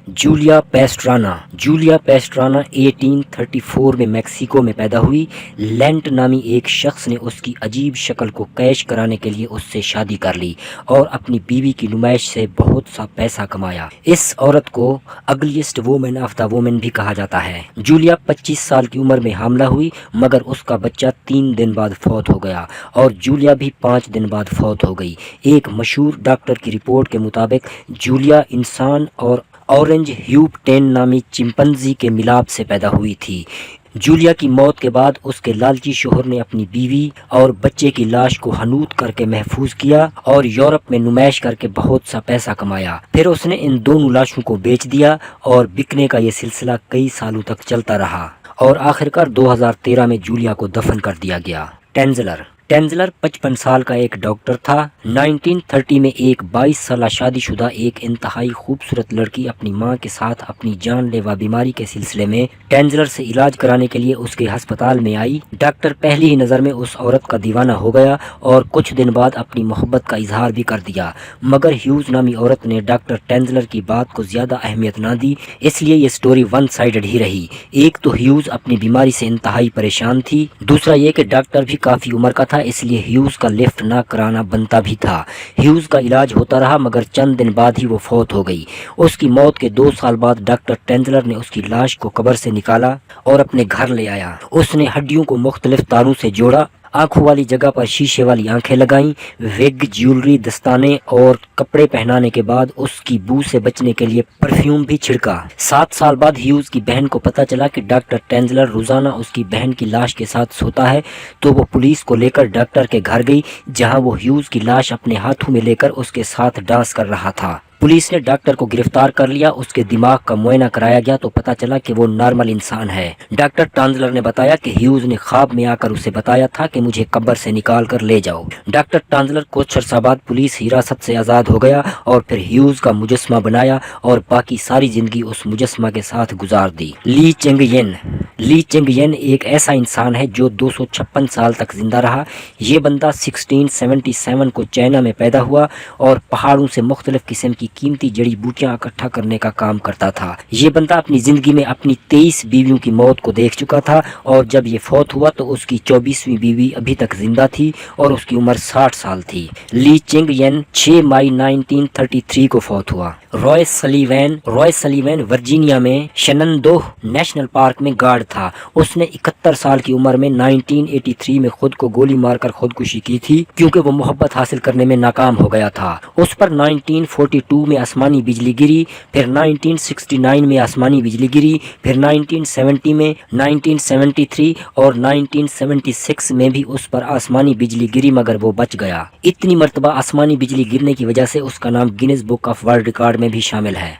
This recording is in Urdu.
جولیا پیسٹرانا 1834 میں میکسیکو میں پیدا ہوئی۔ لینٹ نامی ایک شخص نے اس کی عجیب شکل کو کیش کرانے کے لیے اس سے شادی کر لی اور اپنی بیوی کی نمائش سے بہت سا پیسہ کمایا۔ اس عورت کو ugliest women of the woman بھی کہا جاتا ہے۔ جولیا 25 سال کی عمر میں حاملہ ہوئی، مگر اس کا بچہ 3 دن بعد فوت ہو گیا اور جولیا بھی 5 دن بعد فوت ہو گئی۔ ایک مشہور ڈاکٹر کی رپورٹ کے مطابق جولیا انسان اور اورنج ہیوپ ٹین نامی چمپنزی کے ملاپ سے پیدا ہوئی تھی۔ جولیا کی موت کے بعد اس کے لالچی شوہر نے اپنی بیوی اور بچے کی لاش کو حنوط کر کے محفوظ کیا اور یورپ میں نمائش کر کے بہت سا پیسہ کمایا۔ پھر اس نے ان دونوں لاشوں کو بیچ دیا اور بکنے کا یہ سلسلہ کئی سالوں تک چلتا رہا اور آخرکار 2013 میں جولیا کو دفن کر دیا گیا۔ ٹینزلر 55 سال کا ایک ڈاکٹر تھا۔ 1930 میں ایک 22 سالہ شادی شدہ ایک انتہائی خوبصورت لڑکی اپنی ماں کے ساتھ اپنی جان لیوا بیماری کے سلسلے میں ٹینزلر سے علاج کرانے کے لیے اس کے ہسپتال میں آئی۔ ڈاکٹر پہلی ہی نظر میں اس عورت کا دیوانہ ہو گیا اور کچھ دن بعد اپنی محبت کا اظہار بھی کر دیا، مگر ہیوز نامی عورت نے ڈاکٹر ٹینزلر کی بات کو زیادہ اہمیت نہ دی، اس لیے یہ سٹوری ون سائیڈڈ ہی رہی۔ ایک تو ہیوز اپنی بیماری سے انتہائی پریشان تھی، دوسرا یہ کہ ڈاکٹر بھی کافی عمر کا تھا، اس لیے ہیوز کا لفٹ نہ کرانا بنتا بھی تھا۔ ہیوز کا علاج ہوتا رہا مگر چند دن بعد ہی وہ فوت ہو گئی۔ اس کی موت کے 2 سال بعد ڈاکٹر ٹینزلر نے اس کی لاش کو قبر سے نکالا اور اپنے گھر لے آیا۔ اس نے ہڈیوں کو مختلف تاروں سے جوڑا، آنکھوں والی جگہ پر شیشے والی آنکھیں لگائیں، وگ، جیولری، دستانے اور کپڑے پہنانے کے بعد اس کی بو سے بچنے کے لیے پرفیوم بھی چھڑکا۔ 7 سال بعد ہیوز کی بہن کو پتہ چلا کہ ڈاکٹر ٹینزلر روزانہ اس کی بہن کی لاش کے ساتھ سوتا ہے، تو وہ پولیس کو لے کر ڈاکٹر کے گھر گئی، جہاں وہ ہیوز کی لاش اپنے ہاتھوں میں لے کر اس کے ساتھ ڈانس کر رہا تھا۔ پولیس نے ڈاکٹر کو گرفتار کر لیا، اس کے دماغ کا معائنہ کرایا گیا تو پتہ چلا کہ وہ نارمل انسان ہے۔ ڈاکٹر ٹینزلر نے بتایا کہ ہیوز نے خواب میں آ کر اسے بتایا تھا کہ مجھے قبر سے نکال کر لے جاؤ۔ ڈاکٹر ٹینزلر کچھ عرصہ بعد پولیس حراست سے آزاد ہو گیا اور پھر ہیوز کا مجسمہ بنایا اور باقی ساری زندگی اس مجسمہ کے ساتھ گزار دی۔ لی چنگ ین ایک ایسا انسان ہے جو 256 سال تک زندہ رہا۔ یہ بندہ 1677 کو چائنا میں پیدا ہوا اور پہاڑوں سے مختلف قسم کی قیمتی جڑی بوٹیاں اکٹھا کرنے کا کام کرتا تھا۔ یہ بندہ اپنی زندگی میں اپنی 23 بیویوں کی موت کو دیکھ چکا تھا اور جب یہ فوت ہوا تو اس کی 24ویں بیوی ابھی تک زندہ تھی اور اس کی عمر 60 سال تھی۔ لی چنگ ین 6 مئی 1933 کو فوت ہوا۔ رائے سلیوین ورجینیا میں شننڈوہ نیشنل پارک میں گارڈ تھا۔ اس نے 71 سال کی عمر میں 1983 میں خود کو گولی مار کر خودکشی کی تھی کیونکہ وہ محبت حاصل کرنے میں ناکام ہو گیا تھا۔ اس پر 1942 میں آسمانی بجلی گری، پھر 1969 میں آسمانی بجلی گری، پھر 1970 میں، 1973 اور 1976 میں بھی اس پر آسمانی بجلی گری مگر وہ بچ گیا۔ اتنی مرتبہ آسمانی بجلی گرنے کی وجہ سے اس کا نام gains book of world record میں بھی شامل ہے۔